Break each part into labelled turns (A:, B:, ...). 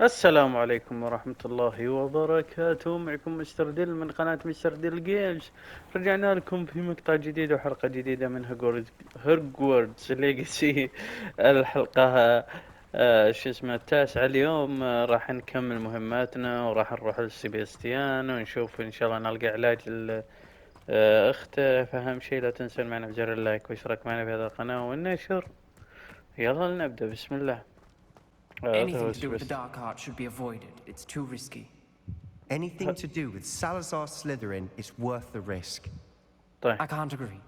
A: السلام عليكم ورحمة الله وبركاته. معكم مستر ديل من قناة مستر ديل جيمز. رجعنا لكم في مقطع جديد وحلقة جديدة من هوجوردز ليجاسي. الحلقة شو اسمه التاسعة. اليوم راح نكمل مهماتنا وراح نروح لسيباستيان ونشوف ان شاء الله نلقى علاج اخته. فأهم شيء لا تنسون معنا بزر اللايك واشتراك معنا في هذا القناة والنشر. يلا نبدأ. بسم الله.
B: Anything to do with the dark art should be avoided. It's too risky.
C: Anything to do with Salazar Slytherin is worth the risk.
A: طيب.
B: I can't agree.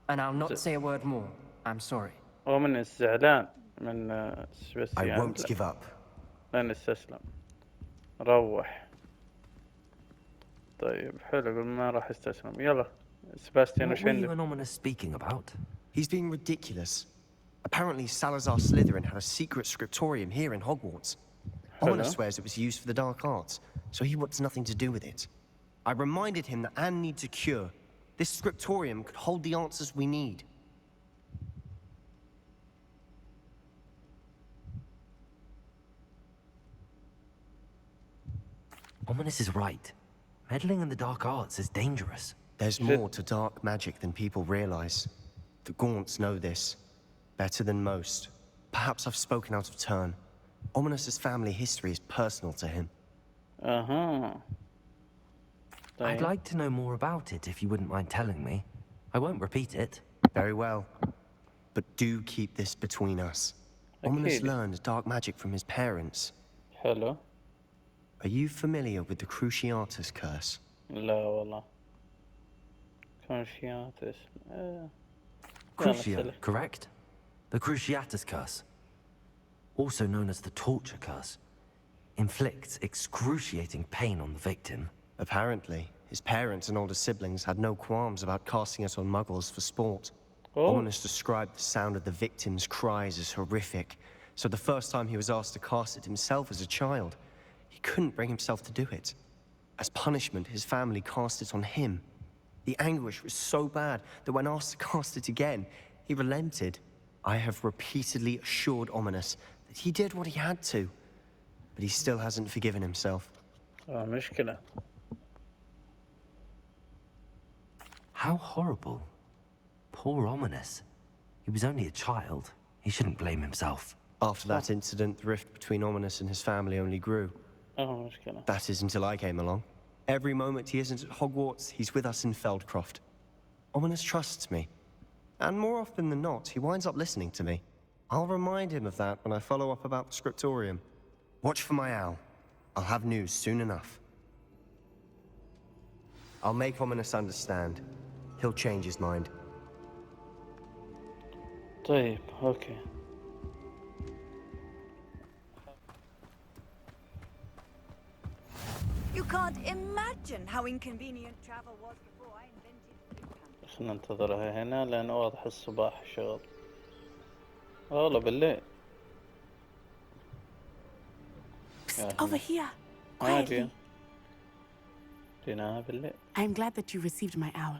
B: And I'll not say a word more. I'm sorry.
A: ومن الزعلان من سباستيان.
C: I won't give up.
A: لا نستسلم. روح. طيب حلو. قل ما راح استسلم. يلا سباستيان وش
D: What were
A: عندك؟
D: you and Ominous speaking about?
C: He's being ridiculous. Apparently Salazar Slytherin had a secret scriptorium here in Hogwarts. Ominous swears it was used for the dark arts, so he wants nothing to do with it. I reminded him that Anne needs a cure. This scriptorium could hold the answers we need.
D: Ominous is right. Meddling in the dark arts is dangerous.
C: There's more to dark magic than people realize. The Gaunts know this better than most. Perhaps I've spoken out of turn. Ominous's family history is personal to him.
D: I'd like to know more about it if you wouldn't mind telling me. I won't repeat it.
C: Very well. But do keep this between us. Ominous learned dark magic from his parents.
A: Hello.
C: Are you familiar with the Cruciatus curse?
A: لا والله. Cruciatus.
D: Crucia, correct? The Cruciatus curse. Also known as the torture curse. Inflicts excruciating pain on the victim.
C: Apparently, his parents and older siblings had no qualms about casting it on muggles for sport.
A: Oh.
C: Ominous described the sound of the victim's cries as horrific, so the first time he was asked to cast it himself as a child, he couldn't bring himself to do it. As punishment, his family cast it on him. The anguish was so bad that when asked to cast it again, he relented. I have repeatedly assured Ominous that he did what he had to, but he still hasn't forgiven himself.
A: مشكلة.
D: How horrible. Poor Ominous. He was only a child. He shouldn't blame himself.
C: After that incident, the rift between Ominous and his family only grew.
A: مشكلة.
C: That is until I came along. Every moment he isn't at Hogwarts, he's with us in Feldcroft. Ominous trusts me. And more often than not, he winds up listening to me. I'll remind him of that when I follow up about the scriptorium. Watch for my owl. I'll have news soon enough. I'll make Ominous understand. He'll change his mind.
A: طيب اوكي.
E: You can't imagine how inconvenient travel was before I invented.
A: خلنا ننتظرها هنا لأن واضح الصباح شغل. والله بالليل.
F: Over here.
A: Quietly. بالليل.
F: I'm glad that you received my owl.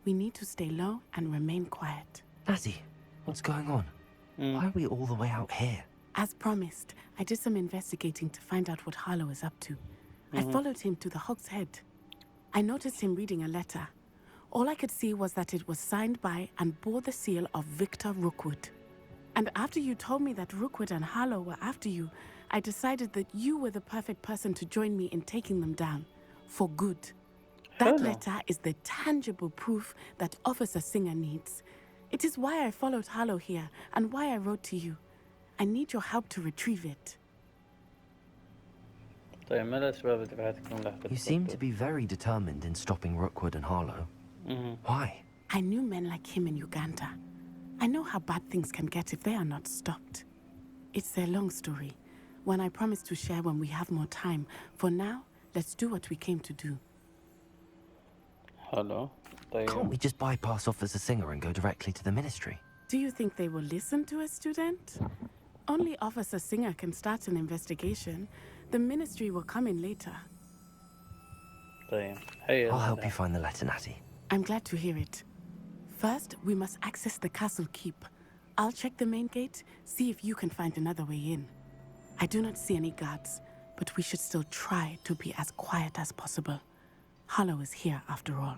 F: We need to stay low and remain quiet.
D: Natty, what's going on? Why are we all the way out here?
F: As promised, I did some investigating to find out what Harlow is up to. I followed him to the Hog's Head. I noticed him reading a letter. All I could see was that it was signed by and bore the seal of Victor Rookwood. And after you told me that Rookwood and Harlow were after you, I decided that you were the perfect person to join me in taking them down. For good. That letter is the tangible proof that Officer Singer needs. It is why I followed Harlow here and why I wrote to you. I need your help to retrieve it.
A: طيب ما الأسباب اللي دفعتك لملاحقة؟
D: You seem to be very determined in stopping Rookwood and Harlow. Why?
F: I knew men like him in Uganda. I know how bad things can get if they are not stopped. It's a long story, one I promise to share when we have more time. For now, let's do what we came to do.
A: Hello. طيب.
D: Can't we just bypass Officer Singer and go directly to the Ministry?
F: Do you think they will listen to a student? Only Officer Singer can start an investigation. The Ministry will come in later.
A: طيب. هيا.
D: I'll help you find the letter, Natty.
F: I'm glad to hear it. First, we must access the castle keep. I'll check the main gate, see if you can find another way in. I do not see any guards. but we should still try to be as quiet as possible. Hollow is here after all.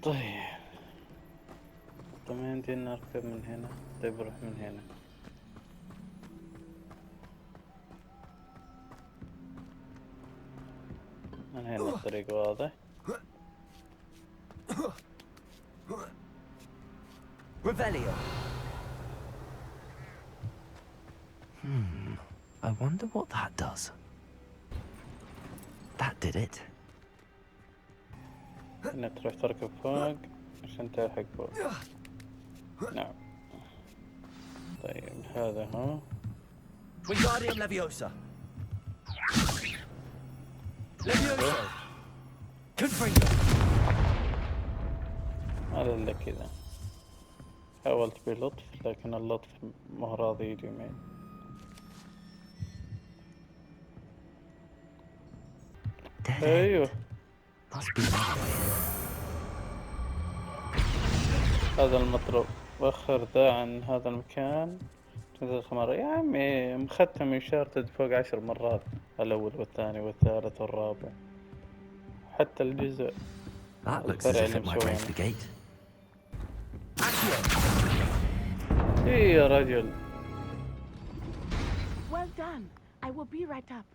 A: طيب ما يمدينا نركب من هنا. طيب نروح من هنا. من هنا الطريق واضح.
D: Revelio. I wonder what that does. That did it.
A: هنا تروح تركب فوق عشان تلحق فوق. نعم. طيب هذا هو.
D: Wingardium Leviosa. Leviosa. Confringo.
A: هذا اللي كذا. حاولت بلطف لكن اللطف ما هو راضي يجي معي. ايوه. هذا المطلوب. وخر ذا عن هذا المكان. تنزل الخمارة يا عمي مختم يشارتد فوق 10 مرات. الأول والثاني والثالث والرابع. حتى الجزء.
D: That looks as if it might break the gate.
A: إيه يا رجل.
F: Well done. I will be right up.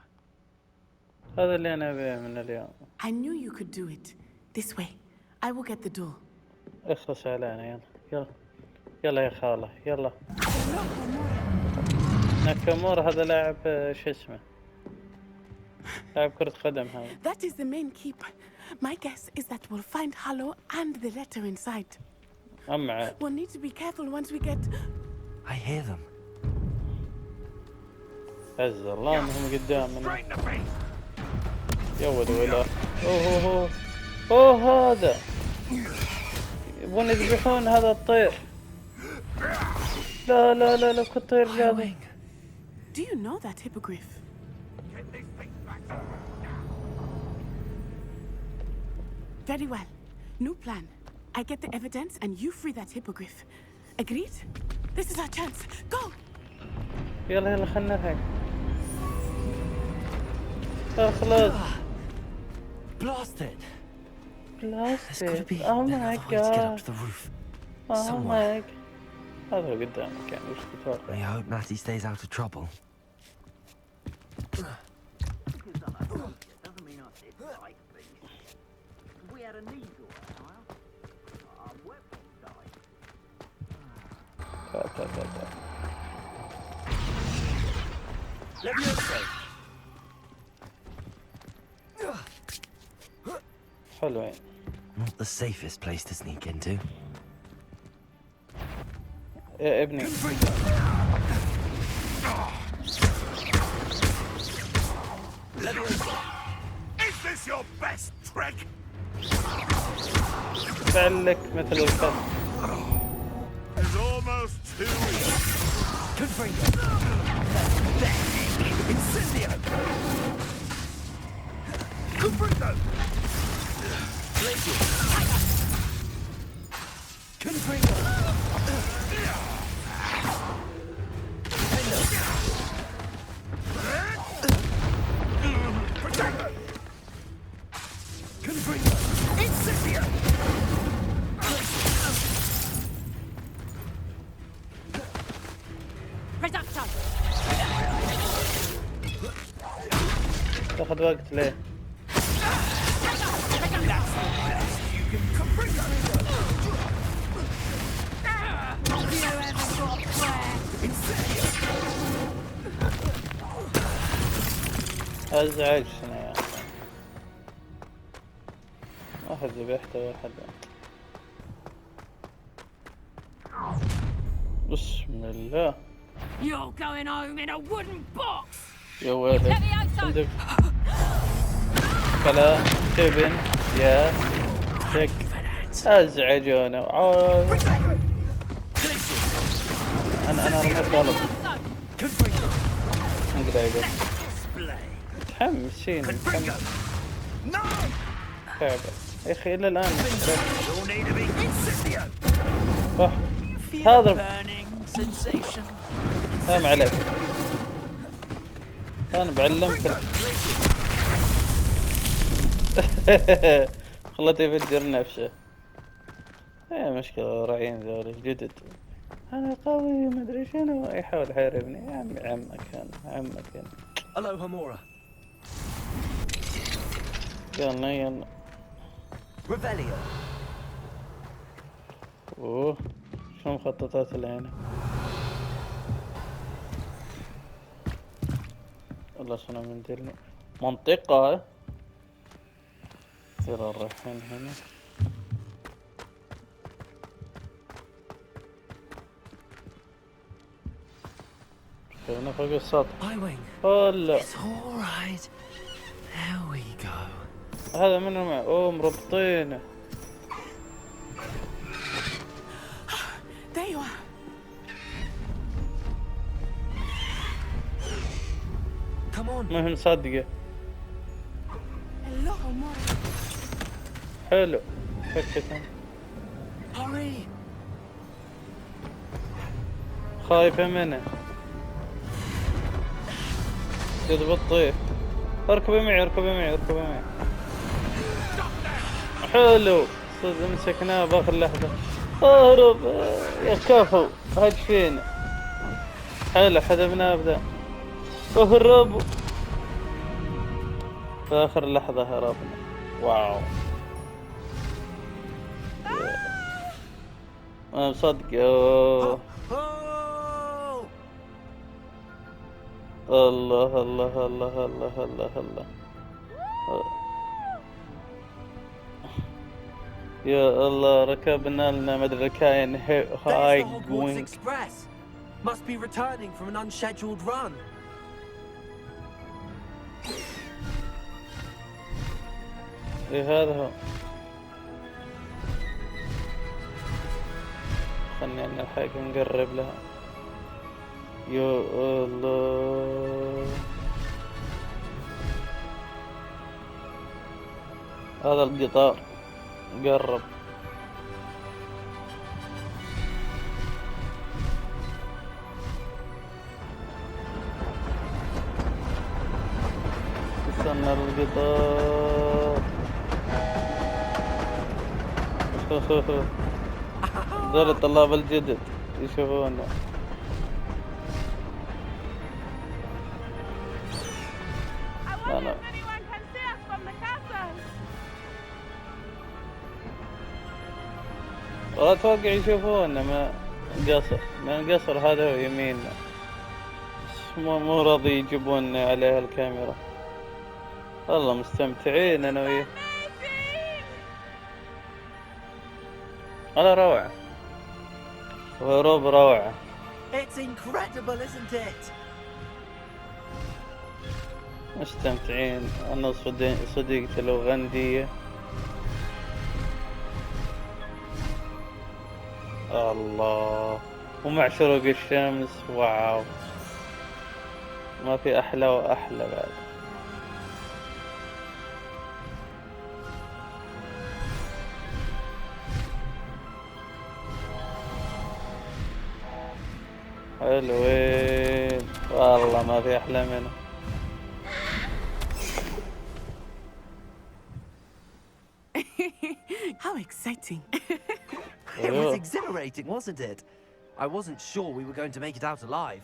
A: هذا اللي أنا أبيه من اليوم.
F: I knew you could do it. This way. I will get the door.
A: اخلص علينا يلا يلا يلا يا خالة يلا. ناكامورا هذا لاعب شو اسمه؟ لاعب كرة قدم هذا.
F: That is the main keep. My guess is that we'll find Hollow and the letter inside.
A: أمعة.
F: We'll need to be careful once we get...
D: I hear them.
A: عز الله انهم قدامنا. يا ولد ولا. اوه اوه هذا. يبغون يذبحون هذا الطير. لا لا لا لا كنت طير جابه.
F: Do you know that hippogriff? Very well. New plan. I get the evidence and you free that hippogriff. Agreed? This is our chance. Go!
A: يلا يلا خلنا نلحق. خلاص.
D: Blasted.
A: بلاستيك. Oh my god. Oh my god. هذا هو قدامك يعني وش تتوقع؟
D: I hope Natty stays out of trouble. حلوين. Not the safest place to sneak into.
A: يا ابني.
G: Is this your best trick?
A: فعلك مثل الكلب.
G: It's almost too easy.
D: Confringo. Incendio.
G: Confringo.
D: Confringo. Confringo. Incendio.
E: Reductor.
A: تاخذ وقت ليه؟ ازعجتنا يا اخي. واحد ذبحته واحد. بسم الله.
E: You're going home in a wooden box.
A: يا ولد عندك كلام تبن يا شك ازعجونا. انا رميت غلط. انقذ ايضا. متحمسين تعب يا اخي الى الان. صح هذا سلام عليك. انا بعلمك. خلته يفجر نفسه. ايه مشكلة راعين ذول جدد. انا قوي مدري شنو يحاول يحاربني. يا عمي عمك انا عمك انا.
D: Aloha Mora.
A: يلا يلا.
D: Revelio.
A: اوه شو مخططات اللي هنا. والله شنو مندلني منطقة. ترى الرحين هنا. هنا فوق السطح. هلا
D: It's all right. There we go.
A: هذا منو معه؟ اوه مربطينه.
F: There you are.
D: Come on.
A: ما هي مصدقة.
F: Aloha Mora.
A: حلو فكتهم.
D: Hurry.
A: خايفة منه. جد بالطيف. اركبي معي اركبي معي اركبي معي. حلو صدق مسكناه باخر لحظة. اهرب يا كفو هج فينا. حلو حذفناه بذا. اهربوا في اخر لحظة هربنا. واو انا مصدق.
D: Oh.
A: الله الله الله الله الله الله. يا الله ركبنا لنا مدري كاين هاي
D: There's the Hogwarts
A: جوينج.
D: Express. Must be returning from an unscheduled run.
A: ايه هذا هو. خلني نلحق نقرب لها. يا الله هذا القطار قرب. استنى القطار. ذول الطلاب الجدد يشوفونا. أنا والله أتوقع يشوفونا من قصر. من القصر هذا هو يميننا. مو راضي يجيبون عليها الكاميرا. والله مستمتعين أنا وياه. على روعة. هروب روعة.
D: It's incredible, isn't it?
A: مستمتعين. أنا صديقتي الأوغندية. الله ومع شروق الشمس. واو ما في أحلى وأحلى بعد. حلوين والله ما في أحلى منه.
F: How exciting.
D: It was exhilarating, wasn't it? I wasn't sure we were going to make it out alive.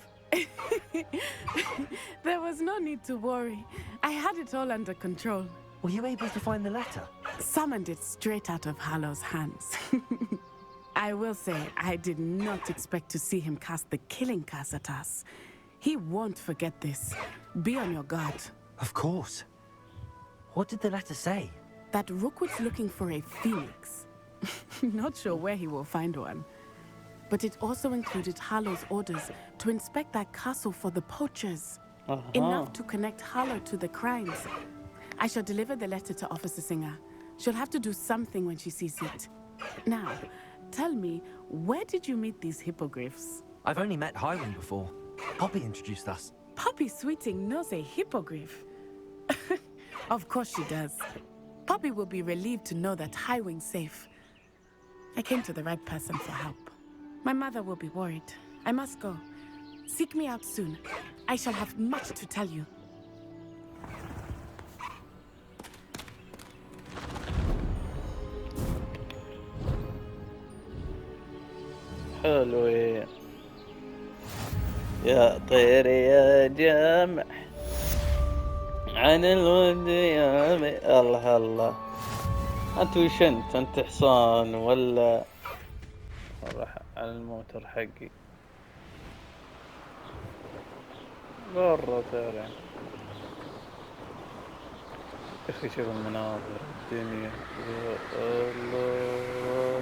F: There was no need to worry. I had it all under control.
D: Were you able to find the letter?
F: Summoned it straight out of Hallow's hands. I will say, I did not expect to see him cast the killing curse at us. He won't forget this. Be on your guard.
D: Of course. What did the letter say?
F: That Rookwood's looking for a phoenix. Not sure where he will find one. But it also included Harlow's orders to inspect that castle for the poachers. Enough to connect Harlow to the crimes. I shall deliver the letter to Officer Singer. She'll have to do something when she sees it. Now, tell me, where did you meet these hippogriffs?
D: I've only met Highwing before. Poppy introduced us.
F: Poppy Sweeting knows a hippogriff. Of course she does. Poppy will be relieved to know that Highwing's safe. I came to the right person for help. My mother will be worried. I must go. Seek me out soon. I shall have much to tell you.
A: حلوين يا طير يا جامح عن الود يا الله الله. انت وش انت حصان ولا راح على الموتر حقي برا ترى يا اخي. شوف المناظر الدنيا يا الله.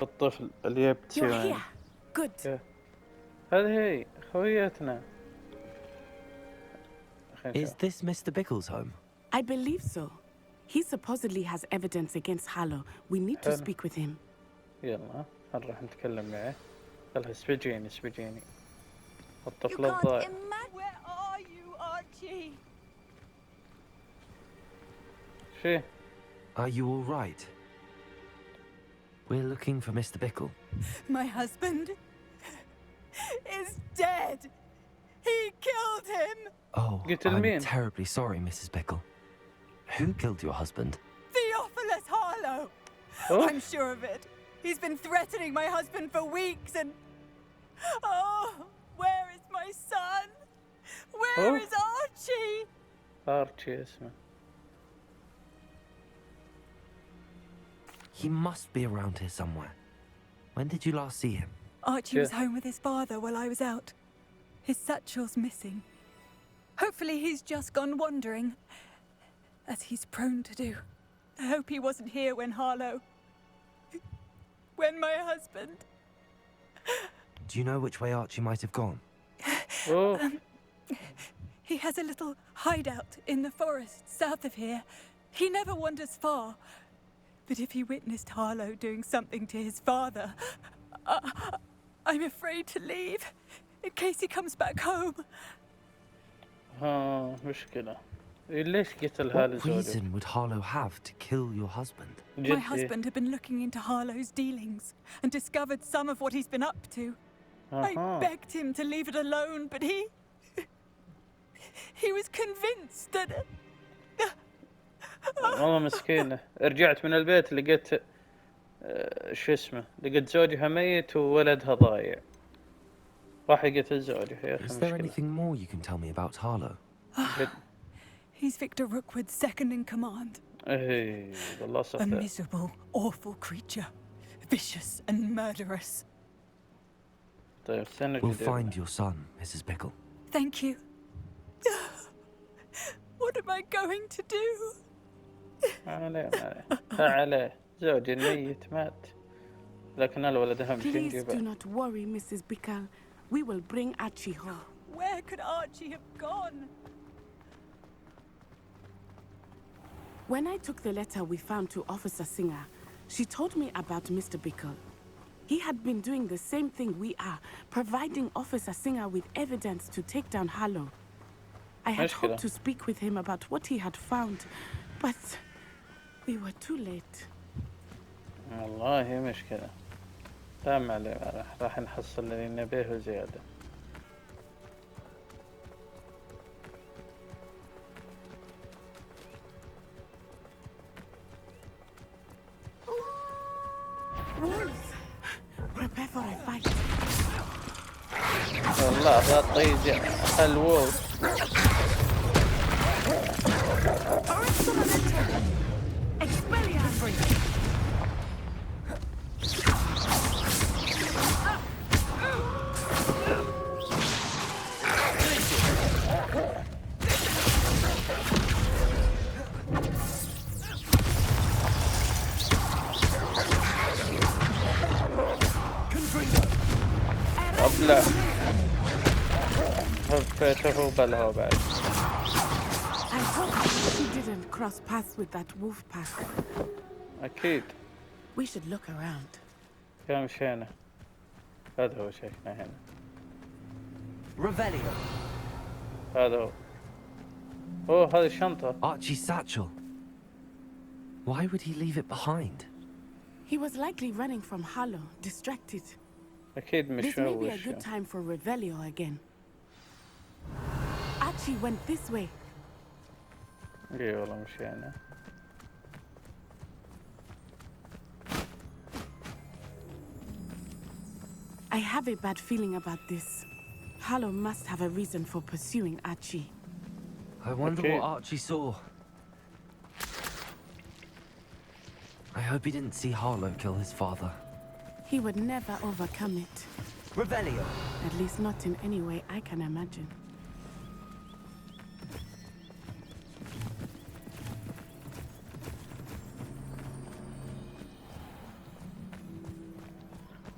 A: الطفل اللي
F: You're
A: يبكي.
F: here. Good.
A: هذه هي خويتنا.
D: Is this Mr. Bickle's home?
F: I believe so. He supposedly has evidence against Harlow. We need to speak with him.
A: يلا نروح نتكلم معه. قالها سبجيني.
E: You
A: الطفل
E: can't
A: الضايع.
E: imagine. Where are you, Archie?
A: شي
D: Are you all right? We're looking for Mr. Bickle.
E: My husband is dead. He killed him.
D: Oh,
A: قلت لمين؟
D: I'm terribly sorry, Mrs. Bickle. Who killed your husband?
E: Theophilus Harlow.
A: Oh.
E: I'm sure of it. He's been threatening my husband for weeks and... Oh, where is my son? Where
A: Oh.
E: is Archie?
A: آرتشي اسمه.
D: He must be around here somewhere. When did you last see him?
E: Archie was home with his father while I was out. His satchel's missing. Hopefully he's just gone wandering, as he's prone to do. I hope he wasn't here when Harlow... when my husband...
D: Do you know which way Archie might have gone?
A: Oh.
E: He has a little hideout in the forest south of here. He never wanders far. But if he witnessed Harlow doing something to his father, I'm afraid to leave, in case he comes back home.
A: ها مشكلة. ليش قتل هذا
D: What
A: الزوج؟
D: reason would Harlow have to kill your husband?
E: My husband had been looking into Harlow's dealings and discovered some of what he's been up to. I begged him to leave it alone, but he was convinced that...
A: والله مسكينة. رجعت من البيت لقيت شو اسمه، لقيت زوجها ميت وولدها ضايع. راح يقتل زوجها يا
D: Is
A: اخي
D: there
A: مشكلة.
D: anything more you can tell me about Harlow?
E: He's Victor Rookwood's second in command.
A: ايه والله
E: A
A: صفة.
E: miserable, awful creature. Vicious and murderous.
A: طيب سنة
D: We'll
A: جديدة.
D: find your son, Mrs. Bickle.
E: Thank you. What am I going to do?
A: عليه زوجي الميت مات، لكن الولد أهم شيء
F: Please do
A: نجيبه.
F: not worry, Mrs. Bickle. We will bring Archie home.
E: Where could Archie have gone?
F: When I took the letter we found to Officer Singer, she told me about Mr. Bickle. He had been doing the same thing we are, providing Officer Singer with evidence to take down Harlow. I had
A: مشكلة.
F: hoped to speak with him about what he had found, but we were too late.
A: والله مشكلة. لا ما عليه، راح نحصل اللي نبيه وزيادة.
F: Wolves! Prepare for a fight.
A: والله لا طيب الوولف.
F: Expelliarmus!
A: أبلع. هفته بلها بعد.
F: I hope she didn't cross paths with that wolf pack.
A: أكيد.
F: We should look around.
A: كم مشينا. هذا هو شيخنا هنا.
D: Revelio.
A: هذا هو. أوه هذه الشنطة.
D: Archie's satchel. Why would he leave it behind?
F: He was likely running from Harlow, distracted.
A: أكيد
F: This may be a
A: مشوش.
F: good time for Revelio again. Archie went this way.
A: إي والله مشينا.
F: I have a bad feeling about this. Harlow must have a reason for pursuing Archie.
D: I wonder
A: Okay.
D: what Archie saw. I hope he didn't see Harlow kill his father.
F: He would never overcome it.
D: Revelio!
F: At least not in any way I can imagine.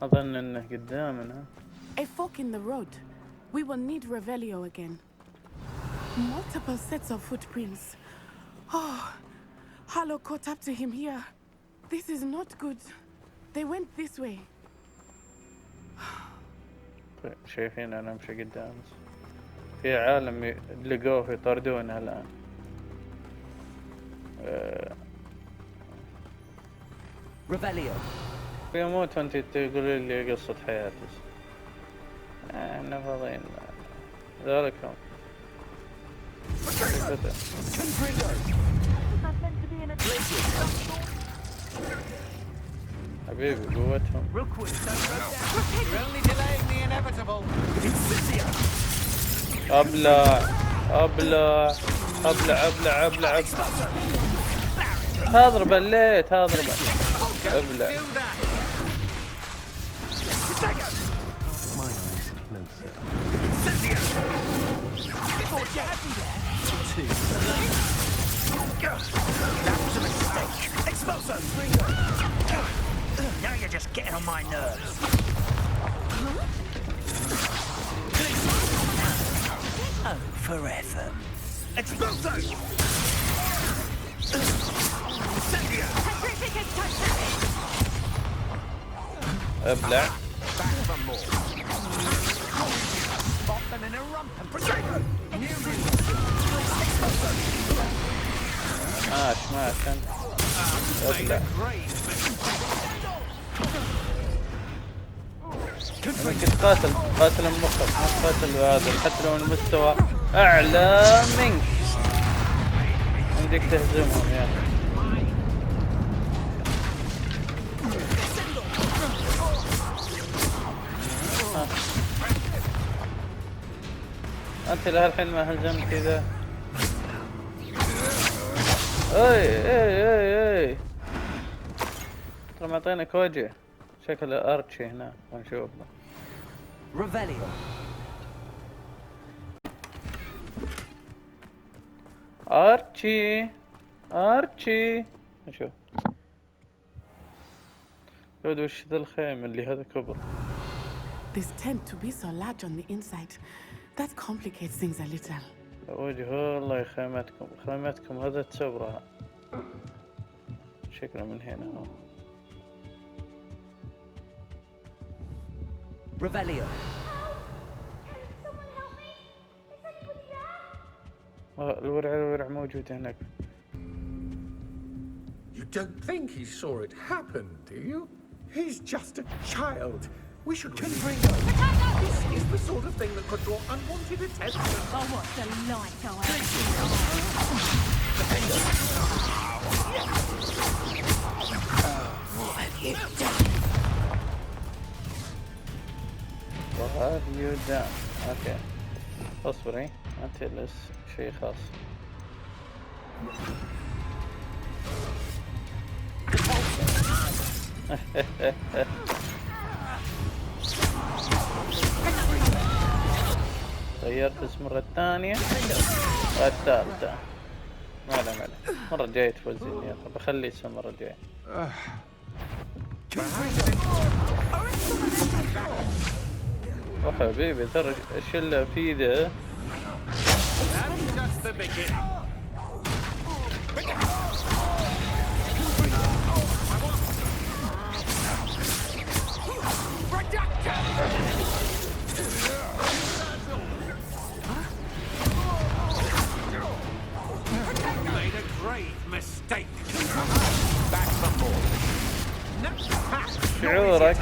A: أظن إنه قدامنا.
F: A fork in the road. We will need Revelio again. Multiple sets of footprints. Oh, Harlow caught up to him here. This is not good. They went this way.
A: شايفين أنا أمشي قدام. في عالم لقوه يطاردونه الآن.
D: Revelio!
A: بيموت وأنت تقولين لي قصة حياتي. احنا فاضيين ذلك هم. حبيبي قوتهم. ابلع ابلع ابلع ابلع ابلع هضرب الليت هضرب ابلع.
H: Now you're just getting on my nerves. Oh, forever. Exploso!
A: ابلع. ماش انت ابلع. انا كنت قاتل المخك ما قاتل هذا حتى لو المستوى اعلى منك عندك تهزمهم يا اخي. انت لهالحين ما هزمت كذا. اي ترى معطينك وجه شكل ارتشي هنا ونشوف.
D: Revelio!
A: ارتشي نشوف. وش ذا الخيم اللي هذا كبر.
F: This tend to be so large on the inside. That complicates things a little.
A: وجه والله خيمتكم هذا تصبرها شكله من هنا.
D: Revelio!
A: الورع موجود هناك.
G: You don't think he saw it happen, do you? He's just a child. We should bring him. This is the sort of thing that could draw unwanted attention.
E: Oh, what a light I
H: What have you done?
A: What have you done? اوكي اصبري انت لس شيء خاص. غيرت اسم مرة الثانية والثالثة. ما له مرة الجاية تفوزين يا اخي بخلي اسم المرة الجاية. حبيبي ترى الشلة في ذا.
G: Made a grave mistake. Back from more.
A: شعورك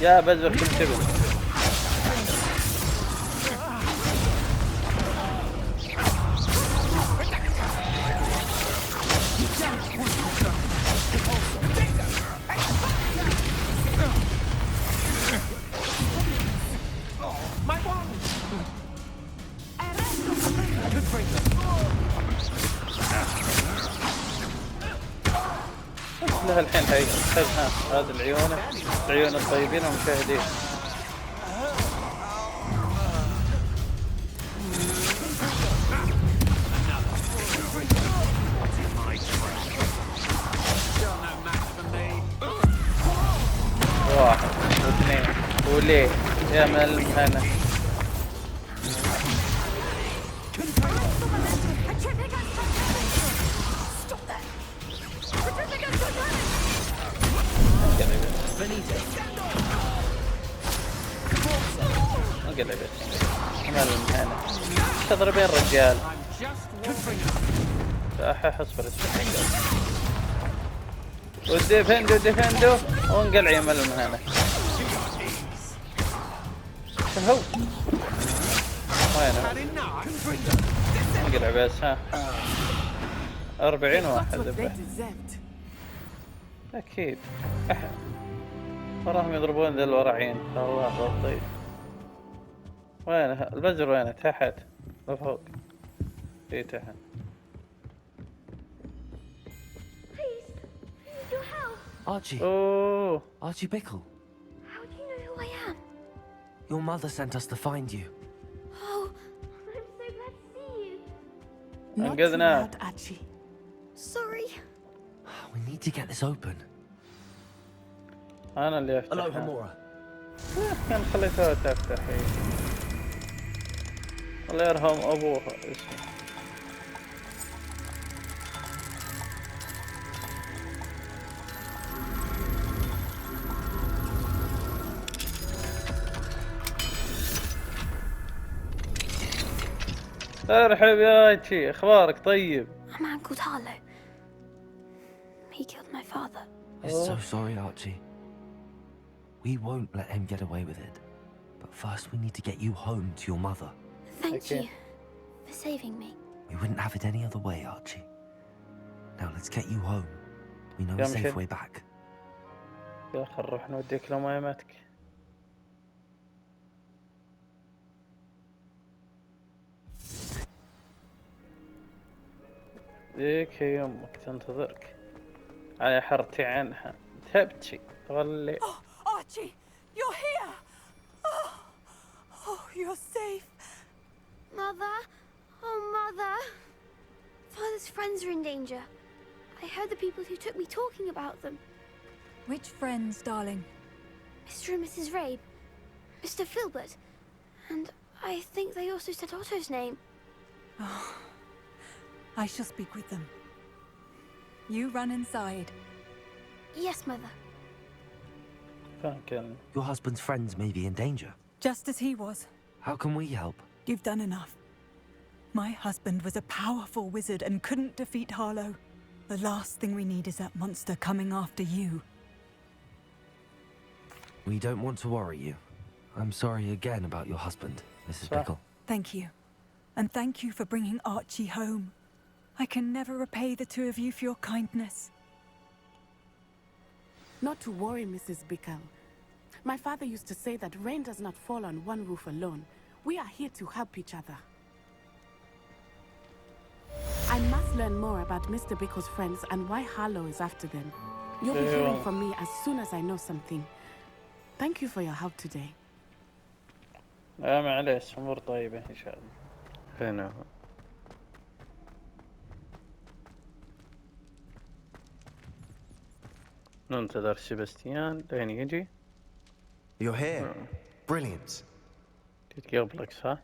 A: يا بزر كل تبي. لها الحين خذها هذه العيون، العيون الطيبين والمشاهدين. واحد واثنين وليه يا ملمهنة. انقلبت ملمهنة. تضربين رجال. اصبر وديفندو وانقلع يا ملمهنة. هو وينه؟ انقلع بس. ها 40 واحد ذبح اكيد. وراهم يضربون ذا الورعين. الله لطيف. وينه البزر؟ وينه؟ تحت فوق. اي تحت.
D: Archie.
A: Oh.
D: Archie Bickle.
I: How do you know who I am?
D: Your mother sent us to find you.
I: Oh, I'm so glad to see you.
F: Not too loud, Archie.
I: Sorry.
D: We need to get this open.
A: أنا اللي أفتحها.
D: Hello, Hamura.
A: كان خليتها تفتح. الله يرحم أبوها اسمه. ارحب يا اتشي، اخبارك طيب؟
I: A man called Harlow. He killed my father.
D: We're so sorry, Archie. We won't let him get away with it. But first we need to get you home to your mother.
I: Thank you for saving me.
D: We wouldn't have it any other way, Archie. Now let's get you home. We know a safe way back.
A: يا أخي نروح نوديك لميمتك. ذيك يمك تنتظرك على حرتي عنها تبكي تغلي.
E: Archie, you're here. Oh, you're safe.
I: Mother? Oh, Mother. Father's friends are in danger. I heard the people who took me talking about them.
E: Which friends, darling?
I: Mr. and Mrs. Rabe. Mr. Filbert. And I think they also said Otto's name.
E: Oh, I shall speak with them. You run inside.
I: Yes, Mother.
D: Your husband's friends may be in danger.
E: Just as he was.
D: How can we help?
E: You've done enough. My husband was a powerful wizard and couldn't defeat Harlow. The last thing we need is that monster coming after you.
D: We don't want to worry you. I'm sorry again about your husband, Mrs. Bickle.
E: Thank you. And thank you for bringing Archie home. I can never repay the two of you for your kindness.
F: Not to worry, Mrs. Bickle. My father used to say that rain does not fall on one roof alone. We are here to help each other. I must learn more about Mr. Bickle's friends and why Harlow is after them. You'll be hearing from me as soon as I know something. Thank you for your help today.
A: معليش أمور طيبة إن شاء الله. هنا هو. ننتظر سيباستيان لين يجي.
C: You're here. Brilliant.
A: قبلك صح؟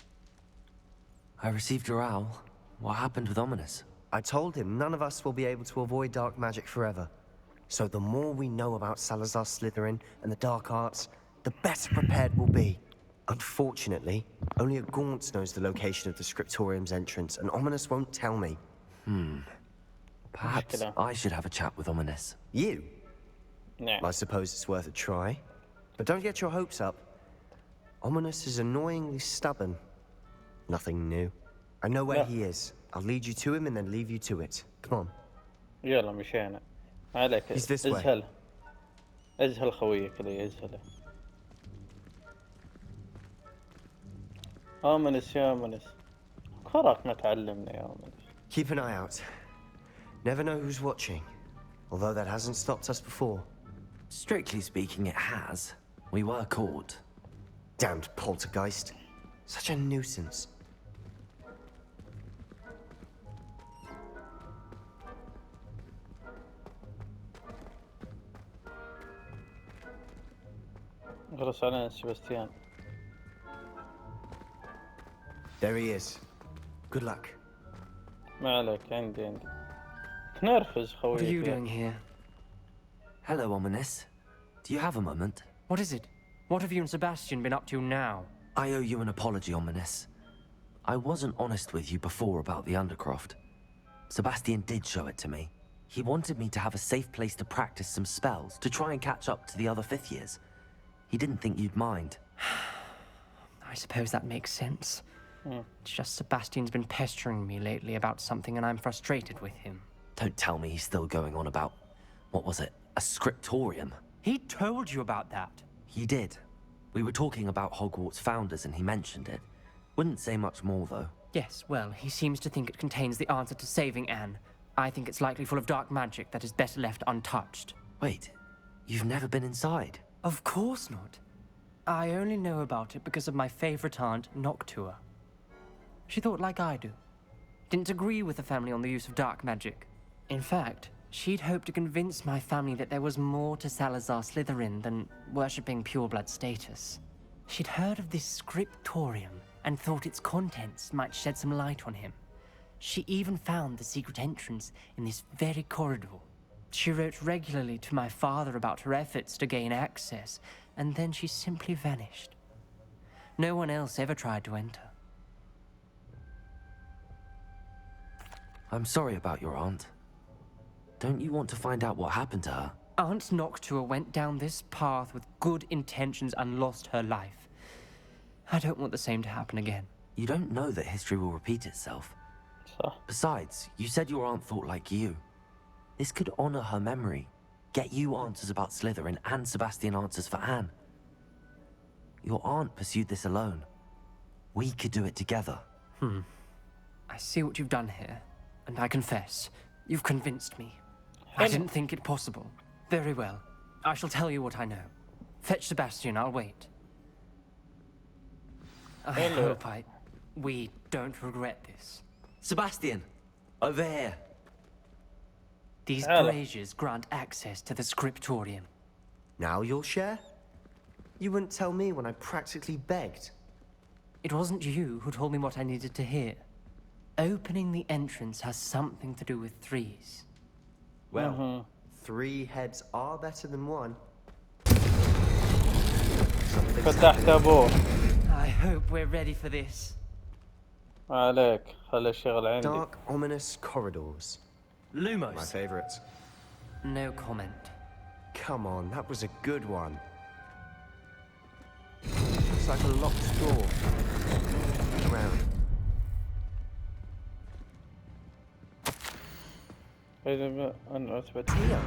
D: I received your owl. What happened with Ominous?
C: I told him none of us will be able to avoid dark magic forever. So the more we know about Salazar Slytherin and the dark arts, the better prepared we'll be. Unfortunately, only a Gaunt knows the location of the Scriptorium's entrance, and Ominous won't tell me.
D: Perhaps I should have a chat with Ominous.
C: You?
A: No.
C: I suppose it's worth a try. But don't get your hopes up. Ominous is annoyingly stubborn. Nothing new. I know where he is. I'll lead you to him and then leave you to it. Come on.
A: يلا مشينا. عليك.
C: He's this way.
A: ازهل. ازهل خويك لي ازهله. آمنس يا آمنس. خرق ما تعلمنا يا آمنس.
C: Keep an eye out. Never know who's watching. Although that hasn't stopped us before.
D: Strictly speaking, it has. We were caught.
C: Damned poltergeist. Such a nuisance.
A: غرس علينا سباستيان.
C: There he is. Good luck.
A: ما عليك، عندي تنرفز خوي.
J: What are you doing here?
D: Hello, Ominous. Do you have a moment?
J: What is it? What have you and Sebastian been up to now?
D: I owe you an apology, Ominous. I wasn't honest with you before about the Undercroft. Sebastian did show it to me. He wanted me to have a safe place to practice some spells, to try and catch up to the other 5th years. He didn't think you'd mind.
J: I suppose that makes sense. It's just Sebastian's been pestering me lately about something and I'm frustrated with him.
D: Don't tell me he's still going on about, what was it, a scriptorium?
J: He told you about that.
D: He did. We were talking about Hogwarts founders and he mentioned it. Wouldn't say much more, though.
J: Yes, well, he seems to think it contains the answer to saving Anne. I think it's likely full of dark magic that is better left untouched.
D: Wait, you've never been inside?
J: Of course not. I only know about it because of my favorite aunt, Noctua. She thought like I do. Didn't agree with the family on the use of dark magic. In fact, she'd hoped to convince my family that there was more to Salazar Slytherin than worshipping pureblood status. She'd heard of this scriptorium and thought its contents might shed some light on him. She even found the secret entrance in this very corridor. She wrote regularly to my father about her efforts to gain access, and then she simply vanished. No one else ever tried to enter.
D: I'm sorry about your aunt. Don't you want to find out what happened to her?
J: Aunt Noctua went down this path with good intentions and lost her life. I don't want the same to happen again.
D: You don't know that history will repeat itself. Besides, you said your aunt thought like you. This could honor her memory. Get you answers about Slytherin and Sebastian answers for Anne. Your aunt pursued this alone. We could do it together.
J: I see what you've done here, and I confess, you've convinced me. I didn't think it possible. Very well. I shall tell you what I know. Fetch Sebastian, I'll wait. I hope we don't regret this.
D: Sebastian! Over here!
J: These braziers grant access to the scriptorium.
C: Now you'll share? You wouldn't tell me when I practically begged.
J: It wasn't you who told me what I needed to hear. Opening the entrance has something to do with threes.
C: Well, 3 heads are better than 1.
A: فتحت أبوه.
J: I hope we're ready for this.
A: عليك خلي الشغل عندي.
C: Dark, ominous corridors.
D: Lumos!
C: My favorite.
J: No comment.
C: Come on, that was a good one. Looks like a locked door. Look around.
A: أنا أثبت.
C: Here.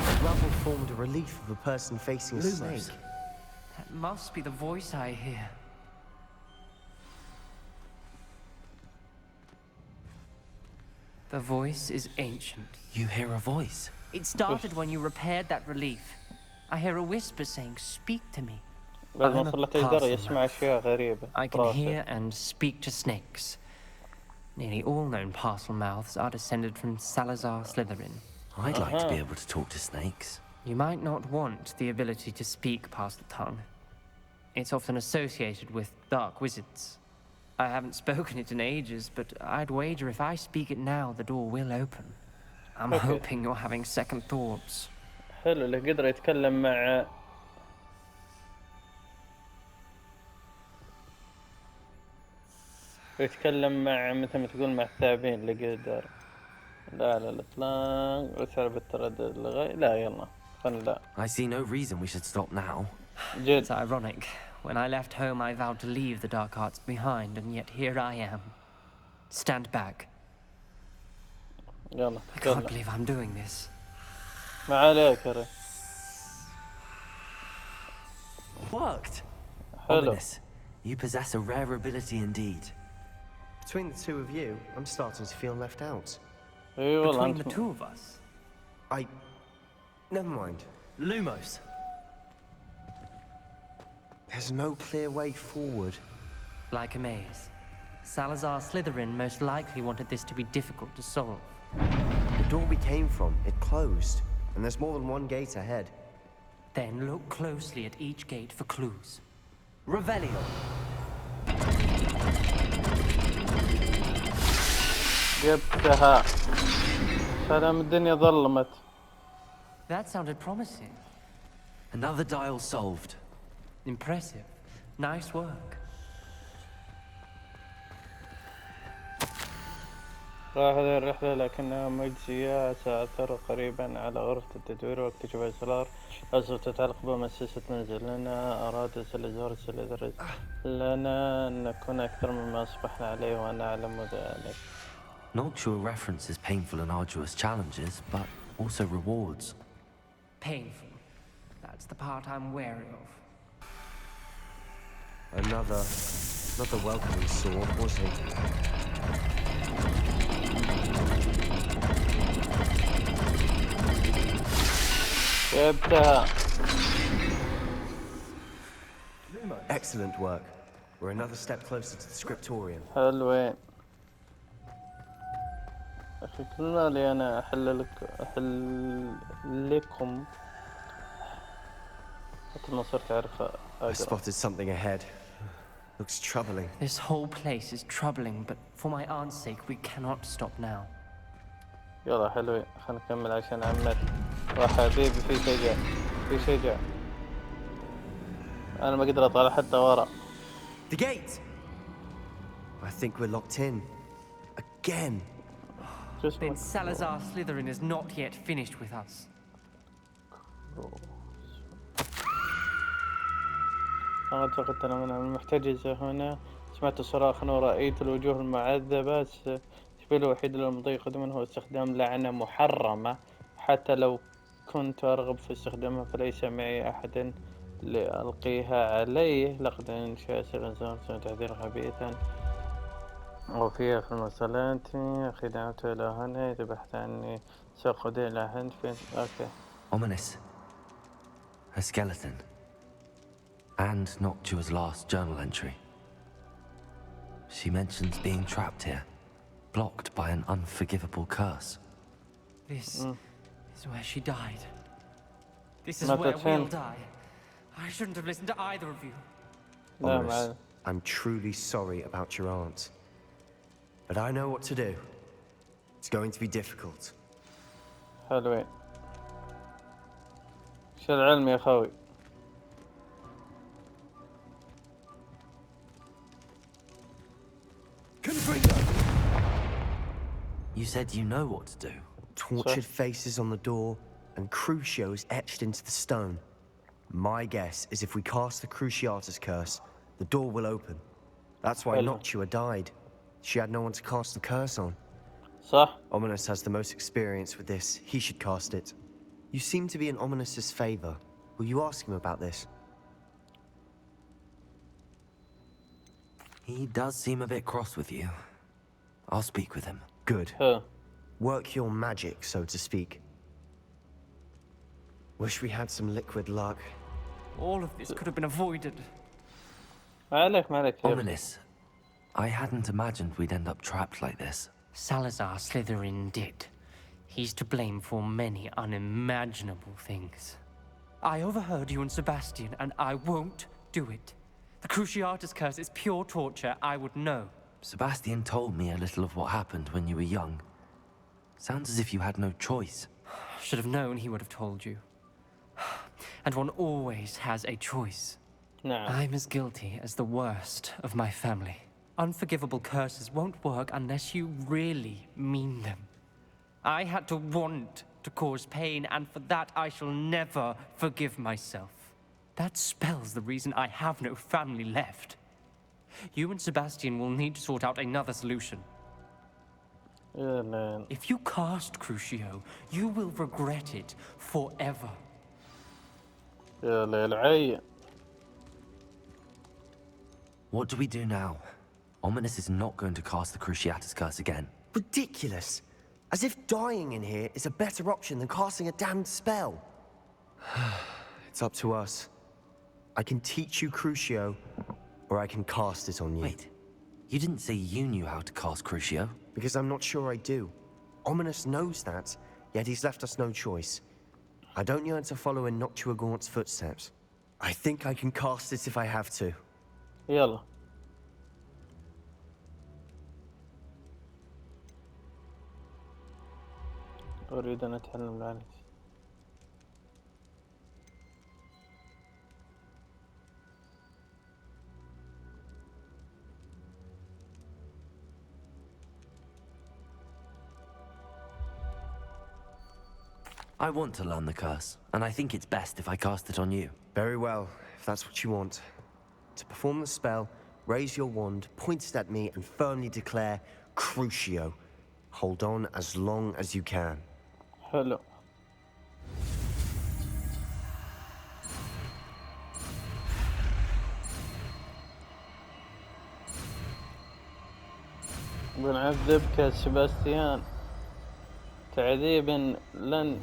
C: The rubble formed a relief of a person facing a snake.
J: That must be the voice I hear. The voice is ancient.
D: You hear a voice?
J: It started when you repaired that relief. I hear a whisper saying, "Speak to me."
A: لازم
J: I'm a
A: أوصل له تجدر يسمع
J: parcel
A: أشياء غريبة.
J: I can hear and speak to snakes. Nearly all known parcel mouths are descended from Salazar Slytherin.
D: I'd like to be able to talk to snakes.
J: You might not want the ability to speak past the tongue. It's often associated with dark wizards. I haven't spoken it in ages, but I'd wager if I speak it now, the door will open. I'm hoping you're having second thoughts.
A: حلو اللي قدر يتكلم مع مثل ما تقول مع الثعابين اللي قدر. لا الإطلاق وسرب التردد الغاء. لا يلا خلنا لا.
D: I see no reason we should stop now.
J: It's ironic. When I left home, I vowed to leave the dark arts behind, and yet here I am. Stand back.
A: يلا
J: I can't believe I'm doing this.
A: ما عليك يا
D: Worked!
A: حلو.
D: Ominous, you possess a rare ability indeed.
C: Between the two of you, I'm starting to feel left out.
A: اي والله
J: Between the
A: انت
J: two of us.
C: Never mind.
D: Lumos.
C: There's no clear way forward.
J: Like a maze. Salazar Slytherin most likely wanted this to be difficult to solve.
C: The door we came from, it closed. And there's more than one gate ahead.
J: Then look closely at each gate for clues.
D: Revelio.
A: جبتها. سلام الدنيا ظلمت.
J: That sounded promising.
D: Another dial solved.
J: Impressive. Nice work.
A: راح هذه الرحلة لكنها مجزية. سأعثر قريبا على غرفة التدوير واكتشف أسرار أسرة تتعلق بمؤسسة منزل لنا. أراد سلزار لنا أن نكون أكثر مما أصبحنا عليه وأنا أعلم ذلك.
D: Noctua references painful and arduous challenges, but also rewards.
J: Painful. That's the part I'm wary of.
C: Another welcoming sword, wasn't it?
A: جبتها.
C: Excellent work. We're another step closer to the scriptorium.
A: حلوين. أخي كل مالي أنا أحل لكم حتى ما صرت أعرف
C: I
A: أقرأ.
C: spotted something ahead. Looks troubling.
J: This whole place is troubling, but for my aunt's sake, we cannot stop now.
A: يلا حلوين خلينا نكمل عشان عمت. وحبيبي في شجع في شجع. أنا ما أقدر أطالع حتى ورا.
C: The gate! I think we're locked in. Again.
J: Then Salazar Slytherin is not yet finished with us.
A: لقد فقدتنا من المحتجزة هنا. سمعت صراخا ورأيت الوجوه المعذبة. السبيل الوحيد للمضي قدما هو استخدام لعنة محرمة. حتى لو كنت أرغب في استخدامها فليس معي أحد لألقيها عليه. لقد انشأ سلسلة تحذير خبيثا وفيها في المرسلات. أخي دعوت إلى هنا. إذا بحثت عني سأقود إلى هند. فين أوكي.
D: Ominous. A skeleton. And Noctua's last journal entry. She mentions being trapped here, blocked by an unforgivable curse.
J: This is where she died. This is
A: Not
J: where
A: that
J: we'll
A: him.
J: die. I shouldn't have listened to either of you.
A: لا
C: Ominous,
A: معلم.
C: I'm truly sorry about your aunt. But I know what to do. It's going to be difficult.
A: حلوين. شو العلم يا خوي.
D: You said you know what to do.
C: Tortured faces on the door, and Crucios etched into the stone. My guess is if we cast the Cruciatus curse, the door will open. That's why
A: Hello.
C: Noctua died. She had no one to cast the curse on.
A: صح.
C: Ominous has the most experience with this. He should cast it. You seem to be in Ominous's favor. Will you ask him about this?
D: He does seem a bit cross with you. I'll speak with him.
C: Good.
A: ها.
C: Work your magic, so to speak. Wish we had some liquid luck.
J: All of this could have been avoided.
A: ما عليك ما عليك.
D: Ominous. I hadn't imagined we'd end up trapped like this.
J: Salazar Slytherin did. He's to blame for many unimaginable things. I overheard you and Sebastian, and I won't do it. The Cruciatus curse is pure torture, I would know.
D: Sebastian told me a little of what happened when you were young. Sounds as if you had no choice.
J: Should have known he would have told you. And one always has a choice.
A: نعم.
J: I'm as guilty as the worst of my family. Unforgivable curses won't work unless you really mean them. I had to want to cause pain, and for that I shall never forgive myself. That spells the reason I have no family left. You and Sebastian will need to sort out another solution.
A: يا لين.
J: If you cast Crucio, you will regret it forever.
A: يا ليل عين.
D: What do we do now? Ominous is not going to cast the Cruciatus curse again.
C: Ridiculous! As if dying in here is a better option than casting a damned spell. It's up to us. I can teach you Crucio, or I can cast it on you.
D: Wait, you didn't say you knew how to cast Crucio?
C: Because I'm not sure I do. Ominous knows that, yet he's left us no choice. I don't yearn to follow in Noctuagaunt's footsteps. I think I can cast it if I have to.
A: يلا. أريد أن أتعلم العنف.
D: I want to learn the curse, and I think it's best if I cast it on you.
C: Very well, if that's what you want. To perform the spell, raise your wand, point it at me, and firmly declare Crucio. Hold on as long as you can.
A: حلو. بنعذبك يا سباستيان تعذيبا لن.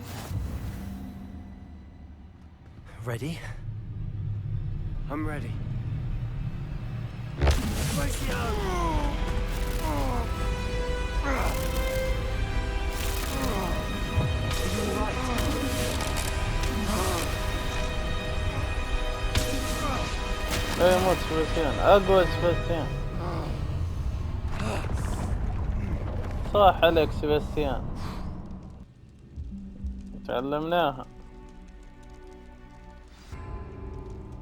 C: Ready? I'm ready.
A: لا يموت سباستيان، أقوى سباستيان. صح عليك سباستيان، تعلمناها.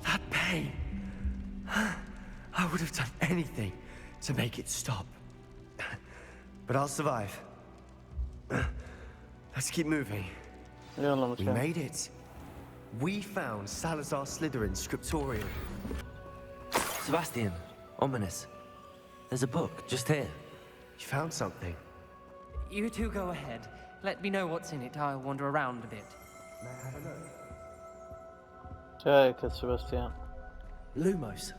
C: That pain. I would have done anything to make it stop. But I'll survive. Let's keep moving.
A: يلا
C: We
A: مشان.
C: made it. We found Salazar Slytherin's scriptorium.
D: Sebastian, ominous. There's a book just here.
C: You found something.
J: You two go ahead. Let me know what's in it. I'll wander around a bit.
A: جايك يا سباستيان.
D: Lumos.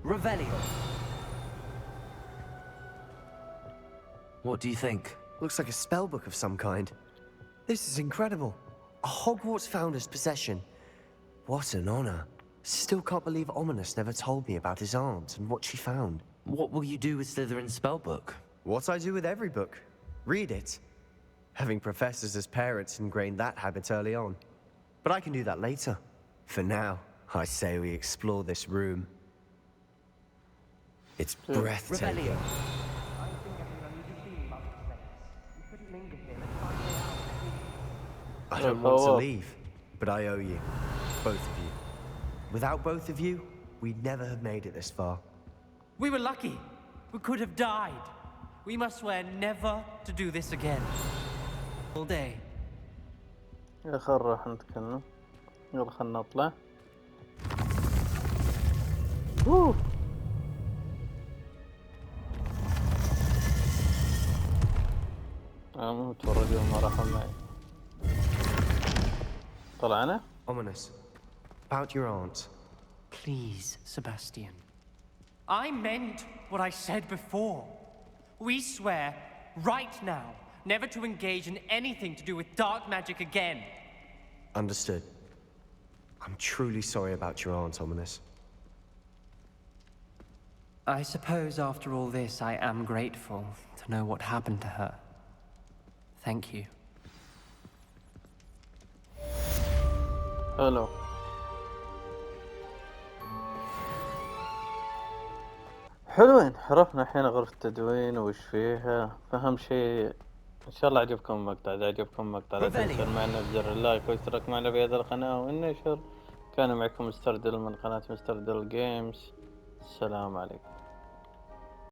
D: Revelio. What do you think?
C: Looks like a spellbook of some kind. This is incredible. A Hogwarts founder's possession. What an honor. Still can't believe Ominous never told me about his aunt and what she found.
D: What will you do with Slytherin's spellbook?
C: What I do with every book. Read it. Having professors as parents ingrained that habit early on. But I can do that later. For now, I say we explore this room. It's breathtaking.
J: Revelio.
C: I don't want to leave, but I owe you. Both of you. Without both of you, we'd never have made it this far.
J: We were lucky. We could have died. We must swear never to do this again. All day.
A: يا خل راح نتكلم. يلا خلنا نطلع. مو تفرجوا ما راحوا معي. طلعنا؟
C: Ominous. About your aunt.
J: Please, Sebastian. I meant what I said before. We swear, right now, never to engage in anything to do with dark magic again.
C: Understood. I'm truly sorry about your aunt, Ominous.
J: I suppose after all this, I am grateful to know what happened to her. Thank you.
A: حلو. حلوين، عرفنا الحين غرفة التدوين وش فيها. فأهم شيء إن شاء الله عجبكم المقطع. إذا عجبكم المقطع لا تنسوا معنا بزر اللايك واشتراك معنا في هذه القناة والنشر. كان معكم مستردل من قناة مستردل جيمز. السلام عليكم.